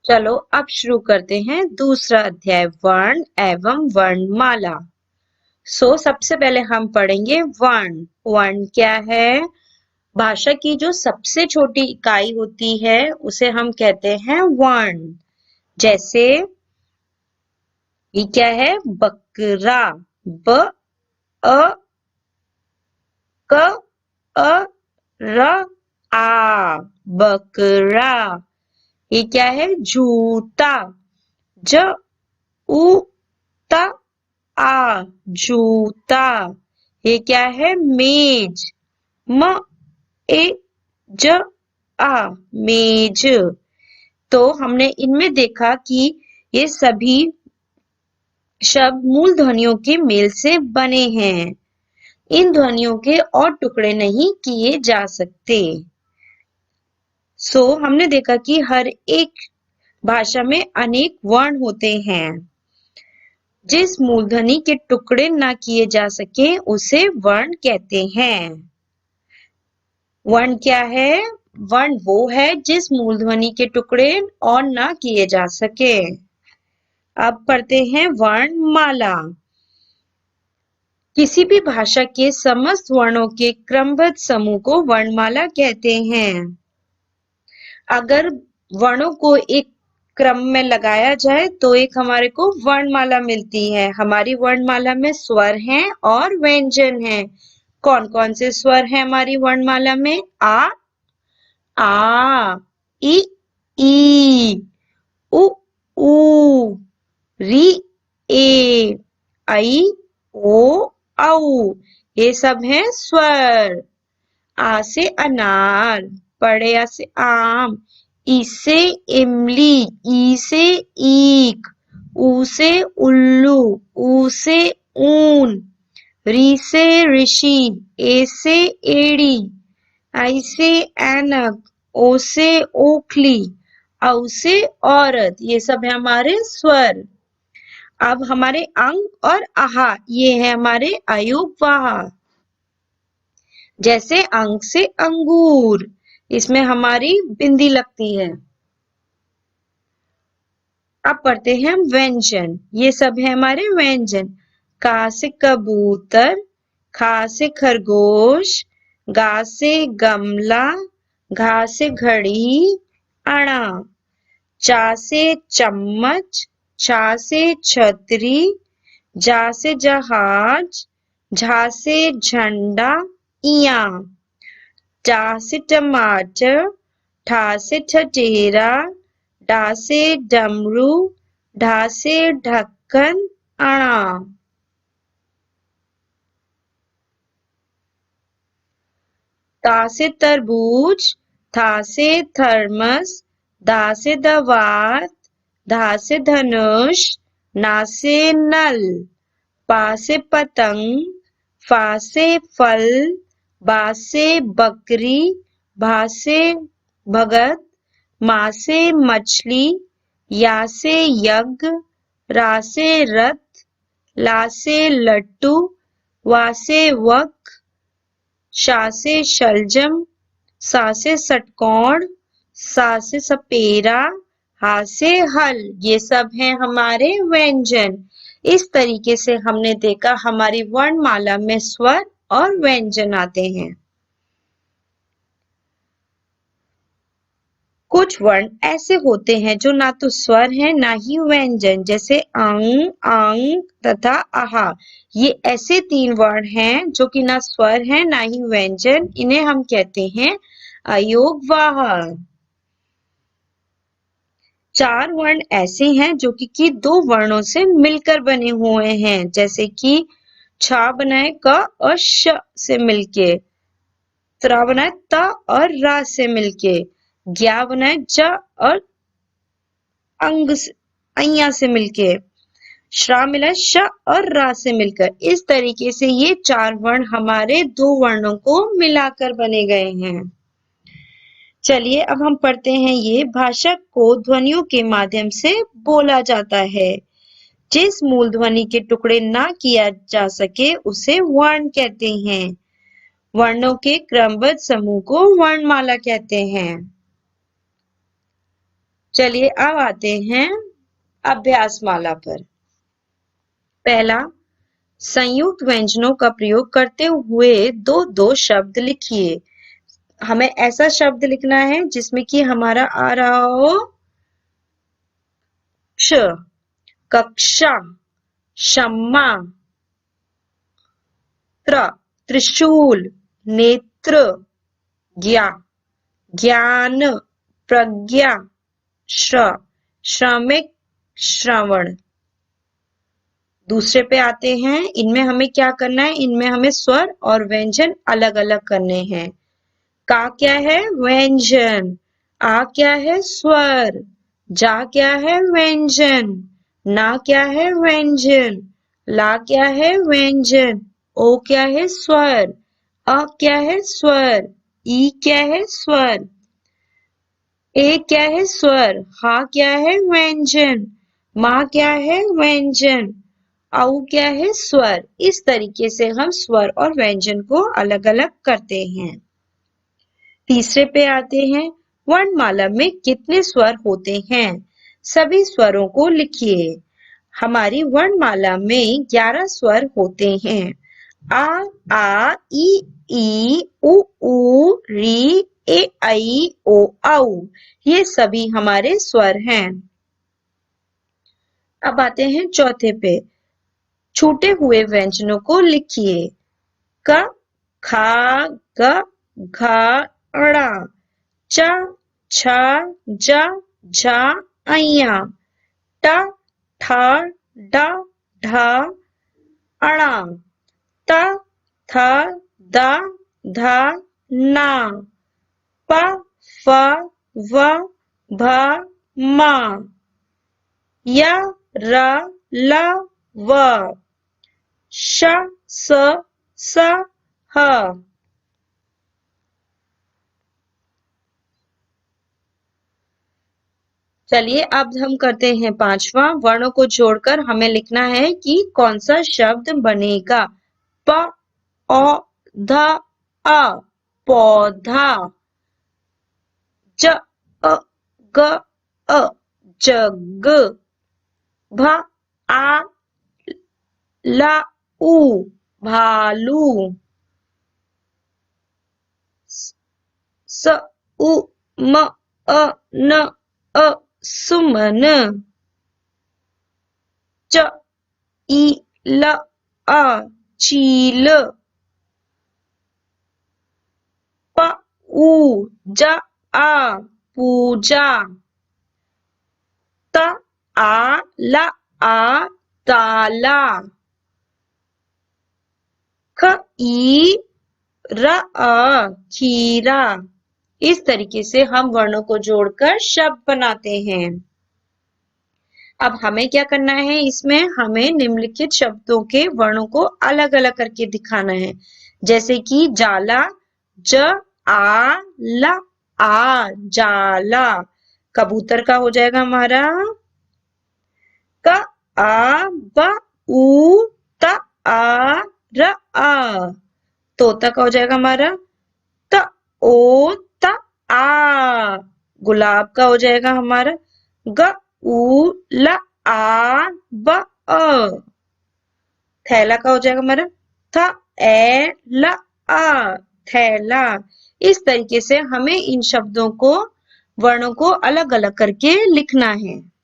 चलो अब शुरू करते हैं दूसरा अध्याय वर्ण एवं वर्णमाला। सबसे पहले हम पढ़ेंगे वर्ण। वर्ण क्या है? भाषा की जो सबसे छोटी इकाई होती है उसे हम कहते हैं वर्ण। जैसे ये क्या है? बकरा, ब अ क अ र आ, बकरा। ये क्या है? जूता, ज ऊ ता आ, जूता। ये क्या है? मेज, म ए ज आ, मेज। तो हमने इनमें देखा कि ये सभी शब्द मूल ध्वनियों के मेल से बने हैं। इन ध्वनियों के और टुकड़े नहीं किए जा सकते। हमने देखा कि हर एक भाषा में अनेक वर्ण होते हैं। जिस मूलध्वनि के टुकड़े न किए जा सके उसे वर्ण कहते हैं। वर्ण क्या है? वर्ण वो है जिस मूलध्वनि के टुकड़े और न किए जा सके। अब पढ़ते हैं वर्णमाला। किसी भी भाषा के समस्त वर्णों के क्रमबद्ध समूह को वर्णमाला कहते हैं। अगर वर्णों को एक क्रम में लगाया जाए तो एक हमारे को वर्णमाला मिलती है। हमारी वर्णमाला में स्वर हैं और व्यंजन हैं। कौन कौन से स्वर हैं हमारी वर्णमाला में? आ, इ, ई, उ, ऊ, री, ए, ऐ, ओ, औ। ये सब हैं स्वर। आ से अनार, पड़े आ से आम, ई से इमली, ई से ईख, ऊ से उल्लू, ऊ से ऊन, री से ऋषि, ए से एड़ी, आई से ऐनक, ओ से ओखली, औ से औरत। ये सब है हमारे स्वर। अब हमारे अंग और आहा, ये है हमारे अयुग्मवाहा। जैसे अंग से अंगूर, इसमें हमारी बिंदी लगती है। अब पढ़ते हैं व्यंजन। ये सब है हमारे व्यंजन। का से कबूतर, खा से खरगोश, गा से गमला, घा से घड़ी, अणा। चा से चम्मच, छा से छतरी, जा से जहाज, झा से झंडा, इया। टा से टमाटर, ठा से ठठेरा, डा से डमरू, ढा से ढक्कन, अणा। ता से तरबूज, था से थर्मस, धा से दवात, धा से धनुष, ना से नल, पा से पतंग, फा से फल, बा से बकरी, भा से भगत, मा से मछली, या से यज्ञ, रा से रथ, ला से लट्टू, वा से वक, शा से शलजम, सा से षटकोण, सा से सपेरा, हा से हल। ये सब हैं हमारे व्यंजन। इस तरीके से हमने देखा हमारी वर्णमाला में स्वर और व्यंजन आते हैं। कुछ वर्ण ऐसे होते हैं जो ना तो स्वर हैं ना ही व्यंजन, जैसे अंग, अंग तथा आहा। ये ऐसे तीन वर्ण हैं जो कि ना स्वर हैं ना ही व्यंजन। इन्हें हम कहते हैं अयोगवाह। चार वर्ण ऐसे हैं जो कि दो वर्णों से मिलकर बने हुए हैं, जैसे कि छा बनाए क और श से मिलके, त्रा बनाए त और रा से मिलके, ज्ञा बनाए ज और अंग अइया से मिलके, श्रा मिला श और रा से मिलकर। इस तरीके से ये चार वर्ण हमारे दो वर्णों को मिलाकर बने गए हैं। चलिए अब हम पढ़ते हैं। ये भाषा को ध्वनियों के माध्यम से बोला जाता है। जिस मूल ध्वनि के टुकड़े ना किया जा सके उसे वर्ण कहते हैं। वर्णों के क्रमबद्ध समूह को वर्णमाला कहते हैं। चलिए अब आते हैं अभ्यास माला पर। पहला, संयुक्त व्यंजनों का प्रयोग करते हुए दो दो शब्द लिखिए। हमें ऐसा शब्द लिखना है जिसमें कि हमारा आ रहा हो क्ष, कक्षा, क्षमा, त्रिशूल, नेत्र, ज्ञान, प्रज्ञा, श्रमिक, श्रवण। दूसरे पे आते हैं। इनमें हमें क्या करना है? इनमें हमें स्वर और व्यंजन अलग अलग करने हैं। का क्या है? व्यंजन। आ क्या है? स्वर। जा क्या है? व्यंजन। ना क्या है? व्यंजन। ला क्या है? व्यंजन। ओ क्या है? स्वर। अ क्या है? स्वर। ई क्या है? स्वर। ए क्या है? स्वर। हा क्या है? व्यंजन। मा क्या है? व्यंजन। औ क्या है? स्वर। इस तरीके से हम स्वर और व्यंजन को अलग अलग करते हैं। तीसरे पे आते हैं। वर्णमाला में कितने स्वर होते हैं? सभी स्वरों को लिखिए। हमारी वर्णमाला में 11 स्वर होते हैं। आ, ई, उ, री, ए, ऐ, ओ, औ। ये सभी हमारे स्वर हैं। अब आते हैं चौथे पे। छूटे हुए व्यंजनों को लिखिए। क, खा, ग, घा, ड़ा, च, छ, ज, झ, ऐया, ट, ठ, ड, ढ, ण, त, थ, द, ध, न, प, फ, व, भ, म, य, र, ल, व, श, स, ह। चलिए अब हम करते हैं पांचवा। वर्णों को जोड़कर हमें लिखना है कि कौन सा शब्द बनेगा। प, औ, ध, अ, पौधा। ज, अ, ग, अ, जग। भ, आ, ल, उ, भालू। स, उ, म, अ, न, अ, सुमन। च, ई, ल, अ, चील। प, उ, ज, आ, पूजा। त, आ, ल, आ, ताला। ख, ई, र, अ, खीरा। इस तरीके से हम वर्णों को जोड़कर शब्द बनाते हैं। अब हमें क्या करना है? इसमें हमें निम्नलिखित शब्दों के वर्णों को अलग अलग करके दिखाना है। जैसे कि जाला, ज, आ, ल, आ, जाला। कबूतर का हो जाएगा हमारा क, आ, ब, उ, त, आ, र, आ। तोता का हो जाएगा हमारा त, ओ, त, आ। गुलाब का हो जाएगा हमारा ग, उ, ल, आ, ब, अ। थैला का हो जाएगा हमारा थ, ए, ल, आ, थैला। इस तरीके से हमें इन शब्दों को, वर्णों को अलग अलग करके लिखना है।